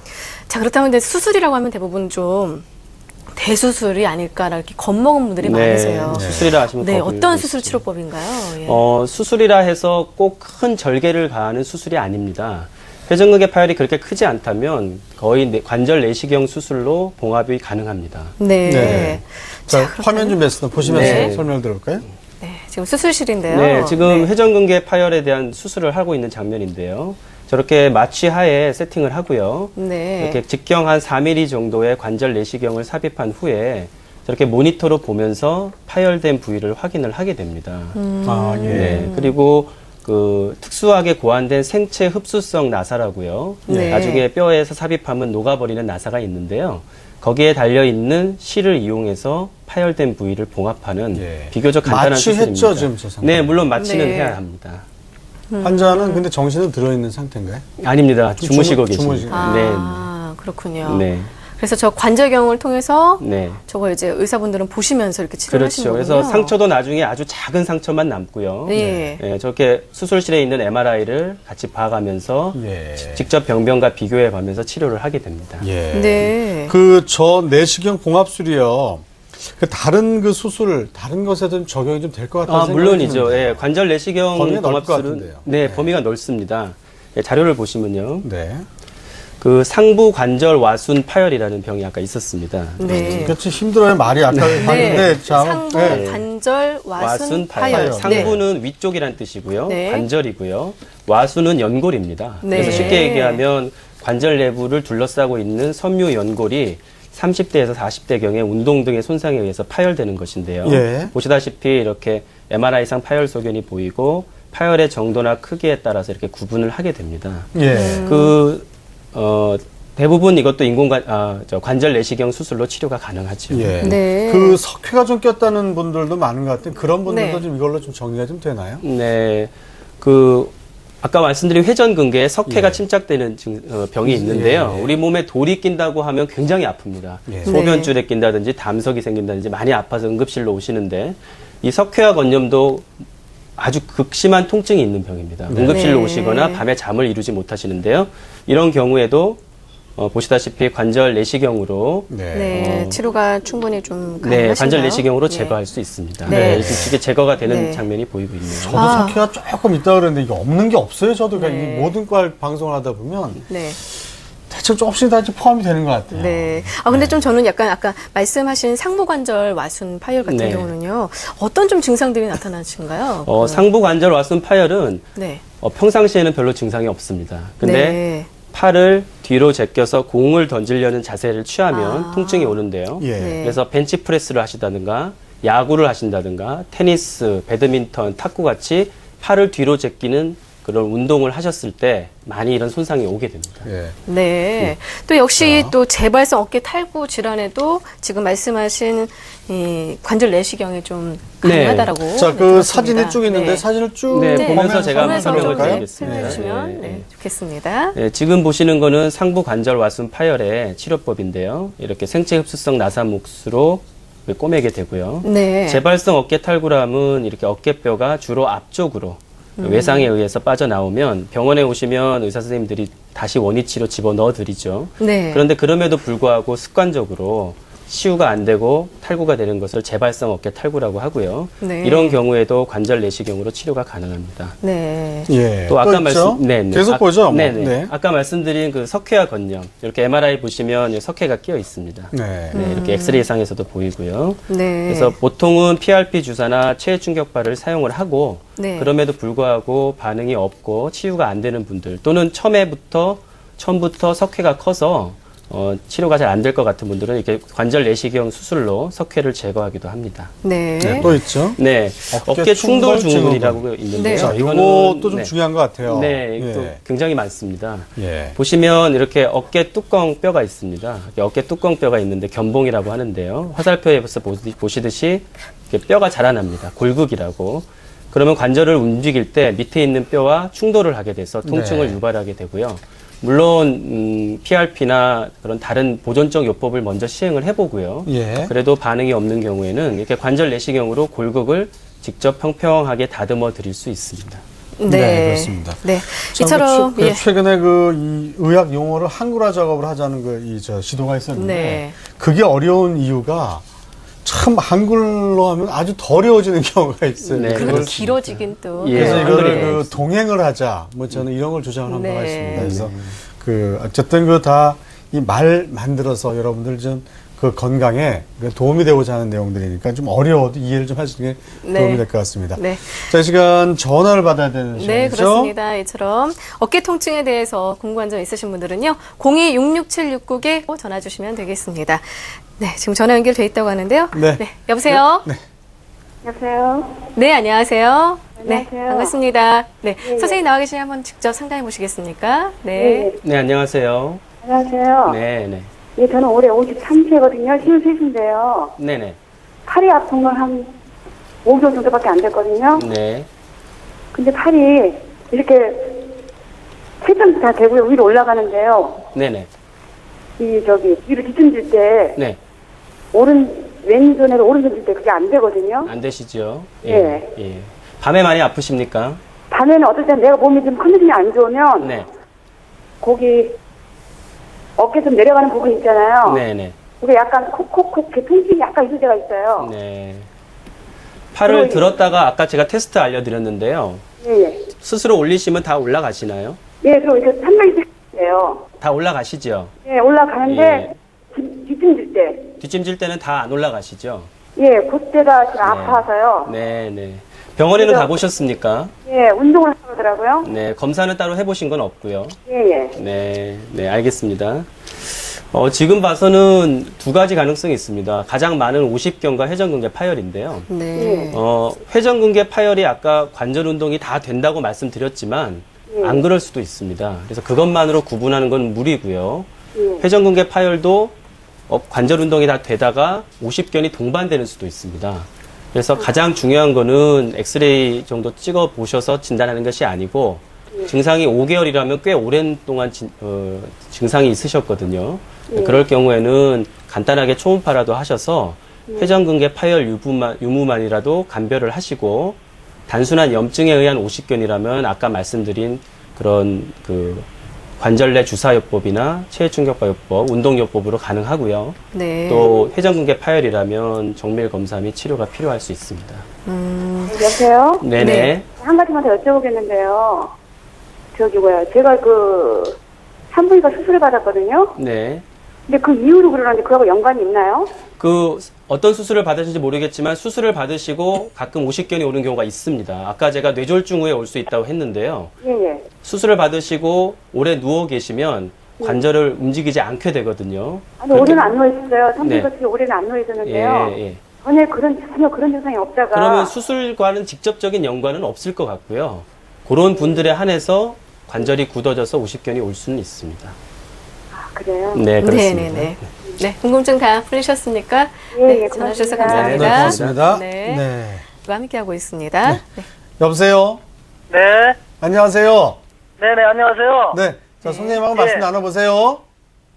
자, 그렇다면 이제 수술이라고 하면 대부분 좀 대수술이 아닐까라 이렇게 겁먹은 분들이 많으세요. 수술이라 하시면 네, 겁을 어떤 내시죠. 수술 치료법인가요? 예. 수술이라 해서 꼭 큰 절개를 가하는 수술이 아닙니다. 회전근개 파열이 그렇게 크지 않다면 거의 관절 내시경 수술로 봉합이 가능합니다. 네. 네. 자, 그렇다면- 화면 준비했습니다. 보시면서 네. 설명을 들어볼까요? 네, 지금 수술실인데요. 네, 지금 네. 회전근개 파열에 대한 수술을 하고 있는 장면인데요. 저렇게 마취하에 세팅을 하고요. 네. 이렇게 직경 한 4mm 정도의 관절 내시경을 삽입한 후에 저렇게 모니터로 보면서 파열된 부위를 확인을 하게 됩니다. 아, 예. 네, 그리고 그 특수하게 고안된 생체 흡수성 나사라고요. 네. 나중에 뼈에서 삽입하면 녹아버리는 나사가 있는데요. 거기에 달려 있는 실을 이용해서 파열된 부위를 봉합하는 예. 비교적 간단한 마취했죠, 수술입니다. 지금 저 상태. 네, 물론 마취는 네. 해야 합니다. 환자는 근데 정신은 들어있는 상태인가요? 아닙니다. 주무시고 계십니다. 주무시고. 아, 그렇군요. 네, 그래서 저 관절경을 통해서 네. 저걸 이제 의사분들은 보시면서 이렇게 치료를 하시는 그렇죠. 거군요. 그래서 상처도 나중에 아주 작은 상처만 남고요. 네. 네, 저렇게 수술실에 있는 MRI를 같이 봐가면서 예. 직접 병변과 비교해가면서 치료를 하게 됩니다. 예. 네. 그 저 내시경 봉합술이요. 그 다른 그 수술, 다른 것에도 좀 적용이 좀 될 것 같다는 생각이 물론이죠. 드는데. 예, 관절 내시경 범위가 넓을 것 봉합술은 같은데요. 네, 네. 범위가 넓습니다. 예, 자료를 보시면요. 네. 그 상부 관절 와순 파열이라는 병이 아까 있었습니다. 네. 그렇지 힘들어요. 말이 아까 봤는데 자, 상부 네. 관절 와순 파열. 파열. 상부는 위쪽이란 뜻이고요. 네. 관절이고요. 와순은 연골입니다. 네. 그래서 쉽게 얘기하면 관절 내부를 둘러싸고 있는 섬유 연골이 30대에서 40대경에 운동 등의 손상에 의해서 파열되는 것인데요. 예. 보시다시피 이렇게 MRI상 파열 소견이 보이고 파열의 정도나 크기에 따라서 이렇게 구분을 하게 됩니다. 예. 대부분 이것도 관절 내시경 수술로 치료가 가능하죠. 예. 네. 그 석회가 좀 꼈다는 분들도 많은 것 같아요. 그런 분들도 네. 좀 이걸로 좀 정리가 좀 되나요? 네. 아까 말씀드린 회전근개에 석회가 예. 침착되는 병이 있는데요. 예, 예. 우리 몸에 돌이 낀다고 하면 굉장히 아픕니다. 예. 소변줄에 낀다든지 담석이 생긴다든지 많이 아파서 응급실로 오시는데 이 석회와 건염도 아주 극심한 통증이 있는 병입니다. 응급실로 네. 오시거나 밤에 잠을 이루지 못하시는데요. 이런 경우에도 보시다시피 관절 내시경으로 네, 치료가 충분히 좀 네, 가능하신가요? 관절 내시경으로 네. 제거할 수 있습니다. 네. 네. 이게 제거가 되는 네. 장면이 보이고 있네요. 저도 아. 석회가 조금 있다 그랬는데 이거 없는 게 없어요. 저도 그냥 네. 이 모든 과 방송을 하다 보면 네. 대충 조금씩 다 이제 포함이 되는 것 같아요. 네. 근데 좀 저는 약간 아까 말씀하신 상부관절 와순 파열 같은 네. 경우는요, 어떤 좀 증상들이 나타나신가요? 상부관절 와순 파열은 네. 평상시에는 별로 증상이 없습니다. 근데 네. 팔을 뒤로 제껴서 공을 던지려는 자세를 취하면 통증이 오는데요. 예. 네. 그래서 벤치프레스를 하시다든가 야구를 하신다든가 테니스, 배드민턴, 탁구 같이 팔을 뒤로 제끼는 그런 운동을 하셨을 때 많이 이런 손상이 오게 됩니다. 예. 네. 또 역시 또 재발성 어깨 탈구 질환에도 지금 말씀하신 이 관절 내시경이 좀 네. 가능하다라고. 자, 네, 그 들었습니다. 사진이 쭉 있는데 네. 사진을 쭉 네, 보면서 제가 보면서 설명을 좀, 드리겠습니다. 설명해 주시면 네, 네. 좋겠습니다. 네, 지금 보시는 거는 상부 관절 와순 파열의 치료법인데요. 이렇게 생체 흡수성 나사목수로 꼬매게 되고요. 네. 재발성 어깨 탈구람은 이렇게 어깨뼈가 주로 앞쪽으로 외상에 의해서 빠져나오면 병원에 오시면 의사 선생님들이 다시 원위치로 집어넣어 드리죠. 네. 그런데 그럼에도 불구하고 습관적으로 치유가 안 되고 탈구가 되는 것을 재발성 어깨 탈구라고 하고요. 네. 이런 경우에도 관절 내시경으로 치료가 가능합니다. 네. 예. 또 아까 있죠? 네네. 계속 보죠. 뭐. 네네. 네. 아까 말씀드린 그 석회와 건염 이렇게 MRI 보시면 석회가 끼어 있습니다. 네. 네, 이렇게 엑스레이 상에서도 보이고요. 네. 그래서 보통은 PRP 주사나 체외 충격파를 사용을 하고 네. 그럼에도 불구하고 반응이 없고 치유가 안 되는 분들 또는 처음부터 석회가 커서 치료가 잘 안 될 것 같은 분들은 이렇게 관절 내시경 수술로 석회를 제거하기도 합니다. 네. 네, 또 있죠. 네, 어깨 충돌 증후군이라고 있는데요. 네. 자, 이거는 이것도 좀 네. 중요한 것 같아요. 네, 예. 또 굉장히 많습니다. 예. 보시면 이렇게 어깨 뚜껑 뼈가 있습니다. 어깨 뚜껑 뼈가 있는데 견봉이라고 하는데요. 화살표에서 보시듯이 이렇게 뼈가 자라납니다. 골극이라고. 그러면 관절을 움직일 때 밑에 있는 뼈와 충돌을 하게 돼서 통증을 네. 유발하게 되고요. 물론 PRP나 그런 다른 보존적 요법을 먼저 시행을 해보고요. 예. 그래도 반응이 없는 경우에는 이렇게 관절 내시경으로 골극을 직접 평평하게 다듬어 드릴 수 있습니다. 네, 그렇습니다. 네. 참, 이처럼 예. 최근에 이 의학 용어를 한글화 작업을 하자는 시도가 있었는데 네. 그게 어려운 이유가 참 한글로 하면 아주 더 어려워지는 경우가 있어요. 네, 그리고 그걸- 길어지긴 또. 예, 그래서 한글이 이거를 되어 그 있습니다. 동행을 하자. 저는 이런 걸 주장을 한 네. 바가 있습니다. 그래서 어쨌든 다 이 말 만들어서 여러분들 좀 그 건강에 도움이 되고자 하는 내용들이니까 좀 어려워도 이해를 좀 하시는 게 네. 도움이 될 것 같습니다. 네. 자, 이 시간 전화를 받아야 되는 시간이죠. 네, 그렇습니다. 이처럼 어깨 통증에 대해서 궁금한 점 있으신 분들은요, 02-66769에 전화 주시면 되겠습니다. 네, 지금 전화 연결돼 있다고 하는데요. 네. 여보세요? 네. 여보세요? 네, 안녕하세요. 네, 안녕하세요. 반갑습니다. 네, 예, 예. 선생님 나와 계시니 한번 직접 상담해 보시겠습니까? 네. 네, 안녕하세요. 안녕하세요. 네, 네. 예, 저는 올해 53세거든요. 53인데요. 네네. 팔이 아픈 건 한 5개월 정도밖에 안 됐거든요. 네. 근데 팔이 이렇게 체중이 다 되고요. 위로 올라가는데요. 네네. 위로 뒤춤질 때 네. 왼손에서 오른손 질 때 그게 안 되거든요. 안 되시죠? 예. 예. 밤에 많이 아프십니까? 밤에는 어떨 땐 내가 몸이 좀 컨디션이 안 좋으면 네. 거기 어깨 좀 내려가는 부분 있잖아요. 네네. 그게 약간 콕콕콕 이렇게 통증이 약간 있을 때가 있어요. 네. 팔을 그리고 들었다가 아까 제가 테스트 알려드렸는데요. 예, 예. 스스로 올리시면 다 올라가시나요? 예, 그리고 이렇게 산만이 돼요. 다 올라가시죠? 예, 올라가는데 뒤꿈질 때. 뒷짐질 때는 다 안 올라가시죠? 예, 그때가 좀 아파서요. 네네. 병원에는 그래서- 가보셨습니까? 예, 운동을 하더라고요. 네. 검사는 따로 해보신 건 없고요. 예, 예. 네. 네, 알겠습니다. 지금 봐서는 두 가지 가능성이 있습니다. 가장 많은 50견과 회전근개 파열인데요. 네. 회전근개 파열이 아까 관절 운동이 다 된다고 말씀드렸지만 안 그럴 수도 있습니다. 그래서 그것만으로 구분하는 건 무리고요. 회전근개 파열도 관절 운동이 다 되다가 50견이 동반되는 수도 있습니다. 그래서 가장 중요한 거는 엑스레이 정도 찍어 보셔서 진단하는 것이 아니고 증상이 5개월이라면 꽤 오랜 동안 증상이 있으셨거든요. 그럴 경우에는 간단하게 초음파라도 하셔서 회전근개 파열 유무만이라도 감별을 하시고 단순한 염증에 의한 50견이라면 아까 말씀드린 그런 관절 내 주사요법이나 체외충격파요법, 운동요법으로 가능하고요. 네. 또 회전근개 파열이라면 정밀 검사 및 치료가 필요할 수 있습니다. 여보세요? 네네. 네. 한 가지만 더 여쭤보겠는데요. 제가 산부인과 수술을 받았거든요. 네. 근데 그 이후로 그러는데 그하고 연관이 있나요? 그 어떤 수술을 받으신지 모르겠지만 수술을 받으시고 가끔 오십견이 오는 경우가 있습니다. 아까 제가 뇌졸중 후에 올 수 있다고 했는데요. 예. 수술을 받으시고 오래 누워 계시면 관절을 움직이지 않게 되거든요. 아니, 오래는 안 누워있었어요. 산부인과 네. 수술 오래는 안 누워있었는데요. 예. 전혀 그런 증상이 없다가. 그러면 수술과는 직접적인 연관은 없을 것 같고요. 그런 분들에 한해서 관절이 굳어져서 오십견이 올 수는 있습니다. 아, 그래요? 네, 그렇습니다. 네, 궁금증 다 풀리셨습니까? 예, 전화 주셔서 고맙습니다. 네, 감사합니다. 고맙습니다. 네. 네. 함께하고 있습니다. 네. 여보세요? 네. 안녕하세요? 네네, 안녕하세요. 네. 자, 선생님하고 네. 말씀 나눠보세요.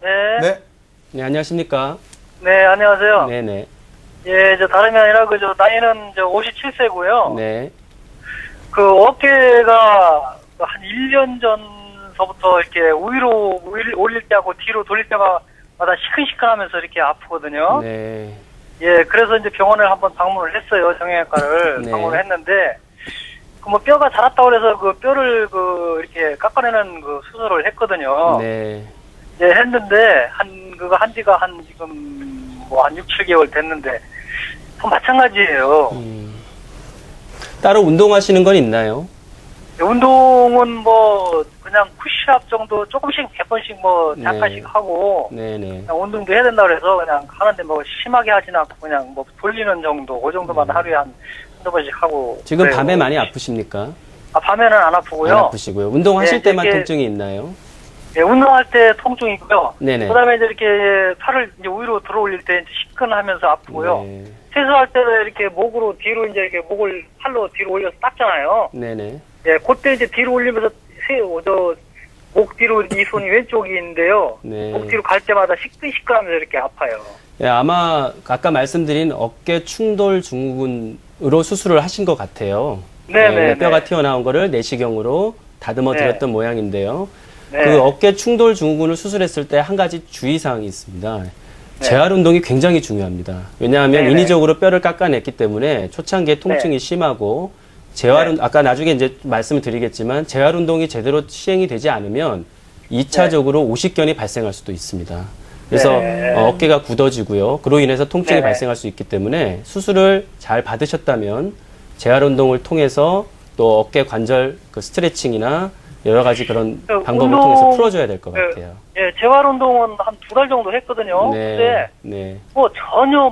네. 네. 네, 안녕하십니까? 네, 안녕하세요. 네네. 예, 저 다름이 아니라 나이는 57세고요. 네. 그 어깨가 한 1년 전서부터 이렇게 위로 올릴 때하고 뒤로 돌릴 때마다 시큰시큰하면서 이렇게 아프거든요. 네. 예, 그래서 이제 병원을 한번 방문을 했어요. 정형외과를 네. 방문을 했는데, 그 뭐 뼈가 자랐다고 그래서 그 뼈를 이렇게 깎아내는 그 수술을 했거든요. 네. 예, 했는데, 그거 한 지가 지금 한 6, 7개월 됐는데, 마찬가지예요. 따로 운동하시는 건 있나요? 운동은 그냥 푸시업 정도 조금씩 100번씩 잠깐씩 하고, 네네. 그냥 운동도 해야 된다 그래서 그냥 하는데 심하게 하진 않고 그냥 돌리는 정도, 그 정도만 하루에 한두 번씩 하고. 지금 그래요. 밤에 많이 아프십니까? 밤에는 안 아프고요. 안 아프시고요. 운동하실 예, 때만 이렇게- 통증이 있나요? 예, 운동할 때 통증이 있고요. 네네. 그 다음에 이렇게 팔을 이제 위로 들어 올릴 때 시큰하면서 아프고요. 네. 세수할 때 이렇게 목으로 뒤로 이렇게 목을 팔로 뒤로 올려서 닦잖아요. 네네. 예, 그때 이제 뒤로 올리면서 목 뒤로 이 손이 왼쪽인데요. 네. 목 뒤로 갈 때마다 시큰시큰하면서 이렇게 아파요. 예, 아마 아까 말씀드린 어깨 충돌 증후군으로 수술을 하신 것 같아요. 네네. 예, 뼈가 튀어나온 거를 내시경으로 다듬어 드렸던 모양인데요. 네. 그 어깨 충돌 증후군을 수술했을 때 한 가지 주의사항이 있습니다. 재활 운동이 굉장히 중요합니다. 왜냐하면 네네. 인위적으로 뼈를 깎아냈기 때문에 초창기에 통증이 심하고 아까 나중에 이제 말씀을 드리겠지만 재활 운동이 제대로 시행이 되지 않으면 2차적으로 오십견이 발생할 수도 있습니다. 그래서 어깨가 굳어지고요. 그로 인해서 통증이 발생할 수 있기 때문에 수술을 잘 받으셨다면 재활 운동을 통해서 또 어깨 관절 스트레칭이나 여러 가지 그런 방법을 통해서 풀어줘야 될 것 같아요. 예, 재활 운동은 한 2달 정도 했거든요. 근데 네. 전혀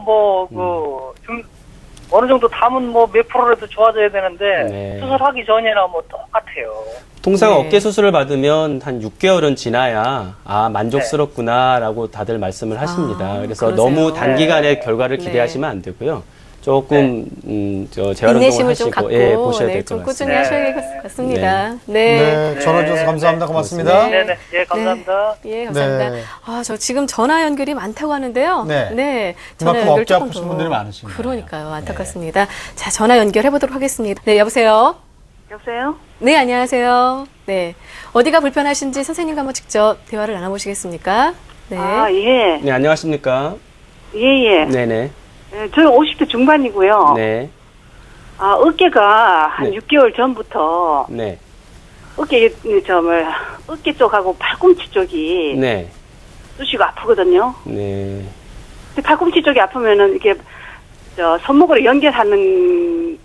어느 정도 담은 몇 프로라도 좋아져야 되는데 네. 수술하기 전이나 똑같아요. 통상 네. 어깨 수술을 받으면 한 6개월은 지나야 만족스럽구나라고 다들 말씀을 하십니다. 그래서 그러세요. 너무 단기간에 결과를 네. 기대하시면 안 되고요. 조금 재활 운동을 인내심을 좀 하시고 갖고 보셔야 될 것 좀 같습니다. 꾸준히 하셔야 될 것 같습니다. 네. 네. 전화 주셔서 감사합니다. 고맙습니다. 네네. 예, 감사합니다. 예, 감사합니다. 네. 저 지금 전화 연결이 많다고 하는데요. 네. 전화 그만큼 연결 어깨 조금 아프신 더. 분들이 많으신 거예요. 그러니까요. 안타깝습니다. 자, 전화 연결해 보도록 하겠습니다. 네, 여보세요? 여보세요? 네, 안녕하세요. 네. 어디가 불편하신지 선생님과 한번 직접 대화를 나눠보시겠습니까? 네. 예. 네, 안녕하십니까? 예. 네네. 저는 50대 중반이고요. 네. 어깨가 한 네. 6개월 전부터 네. 어깨 쪽하고 팔꿈치 쪽이 네. 쑤시고 아프거든요. 네. 근데 팔꿈치 쪽이 아프면은 이게 손목으로 연결하는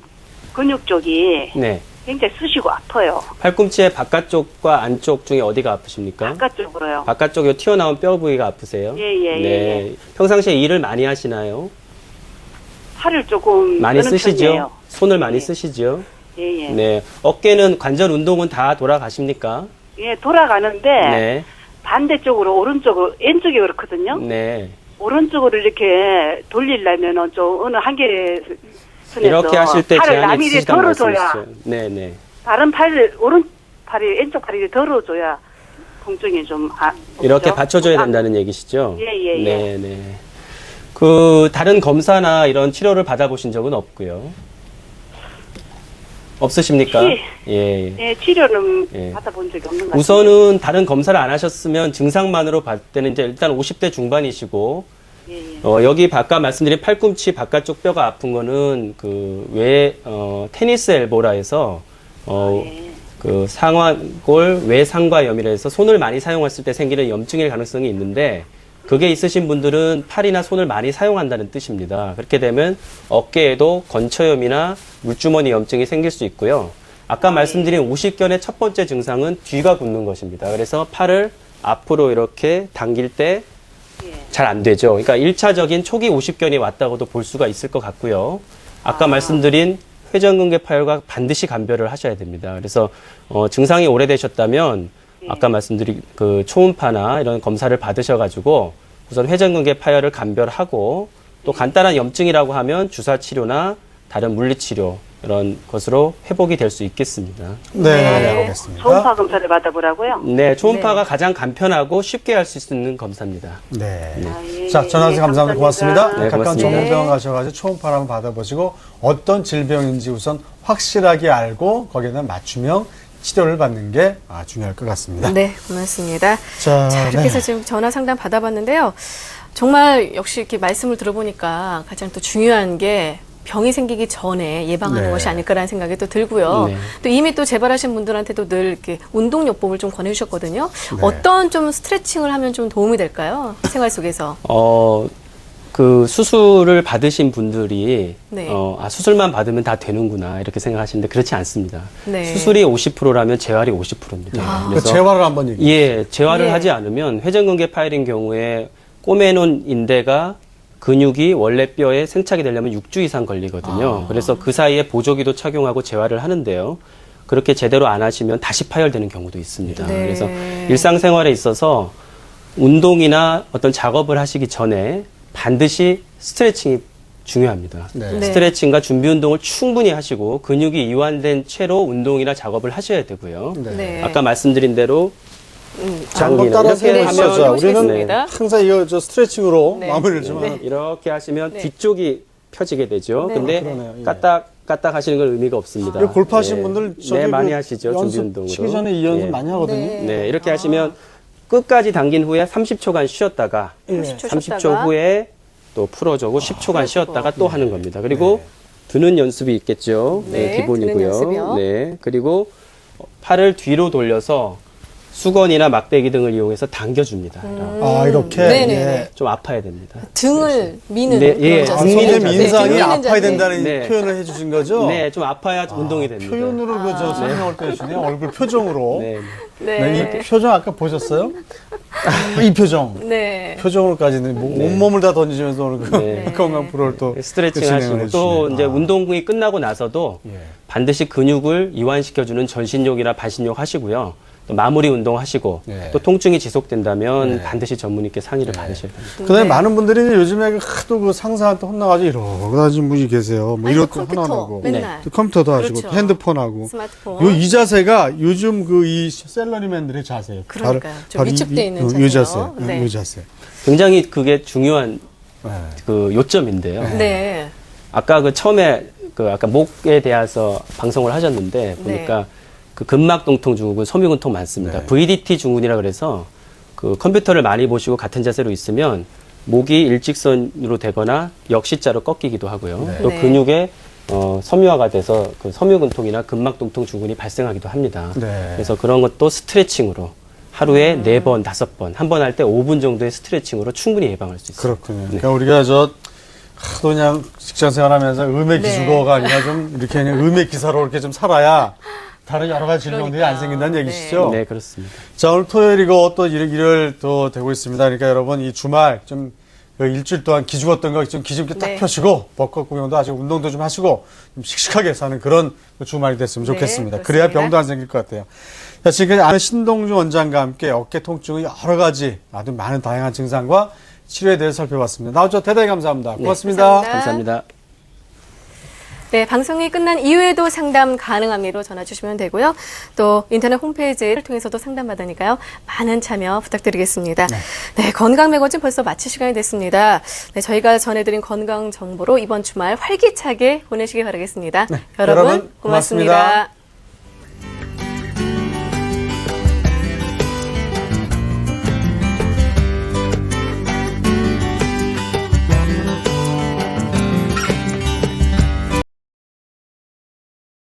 근육 쪽이 네. 굉장히 쑤시고 아파요. 팔꿈치의 바깥쪽과 안쪽 중에 어디가 아프십니까? 바깥쪽으로요. 바깥쪽에 튀어나온 뼈 부위가 아프세요? 네. 평상시에 일을 많이 하시나요? 팔을 조금 많이 쓰는 쓰시죠? 편이에요. 손을 많이 예. 쓰시죠? 예. 네. 어깨는 관절 운동은 다 돌아가십니까? 예, 돌아가는데 네. 반대쪽으로 왼쪽이 그렇거든요. 네. 오른쪽으로 이렇게 돌리려면은 좀 어느 한계 선에서 이렇게 하실 때 팔을 제한이 남이 있으시다는 덜어줘야 말씀이시죠? 네네. 다른 왼쪽 팔이 덜어줘야 통증이 좀 이렇게 없죠? 받쳐줘야 된다는 얘기시죠? 예. 네네. 다른 검사나 이런 치료를 받아보신 적은 없고요. 없으십니까? 예, 치료는 예. 받아본 적이 없는 것 같아요. 우선은 다른 검사를 안 하셨으면 증상만으로 봤을 때는 이제 일단 50대 중반이시고, 여기 아까 말씀드린 팔꿈치 바깥쪽 뼈가 아픈 거는 테니스 엘보라 해서, 그 상완골 외상과염이라 해서 손을 많이 사용했을 때 생기는 염증일 가능성이 있는데 그게 있으신 분들은 팔이나 손을 많이 사용한다는 뜻입니다. 그렇게 되면 어깨에도 건처염이나 물주머니 염증이 생길 수 있고요. 아까 말씀드린 오십견의 첫 번째 증상은 뒤가 굳는 것입니다. 그래서 팔을 앞으로 이렇게 당길 때 잘 안 되죠. 그러니까 1차적인 초기 오십견이 왔다고도 볼 수가 있을 것 같고요. 아까 말씀드린 회전근개 파열과 반드시 감별을 하셔야 됩니다. 그래서 증상이 오래되셨다면 아까 말씀드린 그 초음파나 이런 검사를 받으셔가지고 우선 회전근개 파열을 감별하고 또 간단한 염증이라고 하면 주사 치료나 다른 물리치료 이런 것으로 회복이 될 수 있겠습니다. 네, 알겠습니다. 초음파 검사를 받아보라고요? 네, 초음파가 가장 간편하고 쉽게 할 수 있는 검사입니다. 네. 예, 자, 전화 주셔서 감사합니다. 고맙습니다. 네, 가까운 고맙습니다. 정형병원 가셔가지고 초음파를 한번 받아보시고 어떤 질병인지 우선 확실하게 알고 거기에 대한 맞춤형 치료를 받는 게 중요할 것 같습니다. 네, 고맙습니다. 자, 자, 이렇게 해서 지금 전화 상담 받아봤는데요. 정말 역시 이렇게 말씀을 들어보니까 가장 또 중요한 게 병이 생기기 전에 예방하는 네. 것이 아닐까라는 생각이 또 들고요. 네. 또 이미 또 재발하신 분들한테도 늘 이렇게 운동요법을 좀 권해주셨거든요. 네. 어떤 좀 스트레칭을 하면 좀 도움이 될까요? 생활 속에서. 그 수술을 받으신 분들이 네. 수술만 받으면 다 되는구나 이렇게 생각하시는데 그렇지 않습니다. 네. 수술이 50%라면 재활이 50%입니다. 그 재활을 한번 얘기해 예, 재활을 예. 하지 않으면 회전근개 파열인 경우에 꼬매놓은 인대가 근육이 원래 뼈에 생착이 되려면 6주 이상 걸리거든요. 그래서 그 사이에 보조기도 착용하고 재활을 하는데요. 그렇게 제대로 안 하시면 다시 파열되는 경우도 있습니다. 네. 그래서 일상생활에 있어서 운동이나 어떤 작업을 하시기 전에 반드시 스트레칭이 중요합니다. 네. 네. 스트레칭과 준비 운동을 충분히 하시고 근육이 이완된 채로 운동이나 작업을 하셔야 되고요. 네. 네. 아까 말씀드린 대로 자, 한번 장기는 따라서 이렇게 해보시죠. 하면 자, 우리는 해보시겠습니다. 항상 이거 스트레칭으로 네. 마무리를 좀 네. 하는. 이렇게 하시면 네. 뒤쪽이 펴지게 되죠. 네. 근데 그러네요. 예. 까딱 하시는 건 의미가 없습니다. 이거 골프하신 네. 분들 네, 많이 그 하시죠. 준비 연습 운동으로. 치기 전에 이 연습 네. 많이 하거든요. 네. 네, 이렇게 하시면 끝까지 당긴 후에 30초간 쉬었다가 예. 30초 후에 또 풀어주고 10초간 쉬었다가 또 하는 겁니다. 그리고 드는 연습이 있겠죠. 네, 네, 드는 연습이요. 기본이고요. 네, 그리고 팔을 뒤로 돌려서 수건이나 막대기 등을 이용해서 당겨줍니다. 이렇게. 네네네. 예. 좀 아파야 됩니다. 등을 미는 네, 예. 그런 등을 자세. 선생님 네, 인상이 등을 미는 아파야 자세. 된다는 네. 표현을 해주신 거죠? 네, 좀 아파야 운동이 됩니다. 표현으로 설명을 또 해주네요. 얼굴 표정으로. 네. 네, 이 표정 아까 보셨어요? 이 표정. 네. 표정으로까지는 온몸을 다 던지면서 오늘 그 네. 건강 프로를 또 스트레칭 진행을 하시고 해주시네요. 또 이제 운동이 끝나고 나서도 예. 반드시 근육을 이완시켜주는 전신욕이나 반신욕 하시고요. 또 마무리 운동 하시고 네. 또 통증이 지속된다면 네. 반드시 전문의께 상의를 받으셔야 됩니다. 그다음에 네. 많은 분들이 요즘에 하도 그 상사한테 혼나가지고 이러고 다니신 분이 계세요. 뭐 아니, 이것도 또 컴퓨터 하나하고 맨날. 또 컴퓨터도 하시고 그렇죠. 핸드폰하고 스마트폰. 이 자세가 요즘 그 이 샐러리맨들의 자세예요. 그러니까요. 좀 바로 위축돼 있는 이 자세. 자세요. 네. 이 자세. 굉장히 그게 중요한 네. 그 요점인데요. 네. 아까 그 처음에 그 아까 목에 대해서 방송을 하셨는데 보니까 그 근막동통 증후군, 섬유근통 많습니다. 네. VDT 증후군이라 그래서 그 컴퓨터를 많이 보시고 같은 자세로 있으면 목이 일직선으로 되거나 역시자로 꺾이기도 하고요. 네. 또 네. 근육에 섬유화가 돼서 그 섬유근통이나 근막동통 증후군이 발생하기도 합니다. 네. 그래서 그런 것도 스트레칭으로 하루에 4번, 5번, 한 번 할 때 5분 정도의 스트레칭으로 충분히 예방할 수 있습니다. 그렇군요. 그러니까 우리가 하도 그냥 직장 생활하면서 음의 네. 기주거가 아니라 좀 이렇게 그냥 음의 기사로 이렇게 좀 살아야 다른 여러 가지 질병들이 안 그러니까요. 생긴다는 얘기시죠? 네, 그렇습니다. 자, 오늘 토요일이고 또 일요일 또 되고 있습니다. 그러니까 여러분 이 주말 좀 일주일 동안 기죽었던 거 좀 기죽게 딱 네. 펴시고 벚꽃 구경도 하시고 운동도 좀 하시고 좀 씩씩하게 사는 그런 주말이 됐으면 네, 좋겠습니다. 그렇습니다. 그래야 병도 안 생길 것 같아요. 자, 지금 아는 신동주 원장과 함께 어깨 통증의 여러 가지 아주 많은 다양한 증상과 치료에 대해서 살펴봤습니다. 나와주셔서 대단히 감사합니다. 고맙습니다. 감사합니다. 감사합니다. 네, 방송이 끝난 이후에도 상담 가능합니다. 전화 주시면 되고요. 또 인터넷 홈페이지를 통해서도 상담받으니까요. 많은 참여 부탁드리겠습니다. 네, 건강 매거진 벌써 마칠 시간이 됐습니다. 네, 저희가 전해드린 건강 정보로 이번 주말 활기차게 보내시기 바라겠습니다. 네, 여러분 여러분, 고맙습니다. 고맙습니다.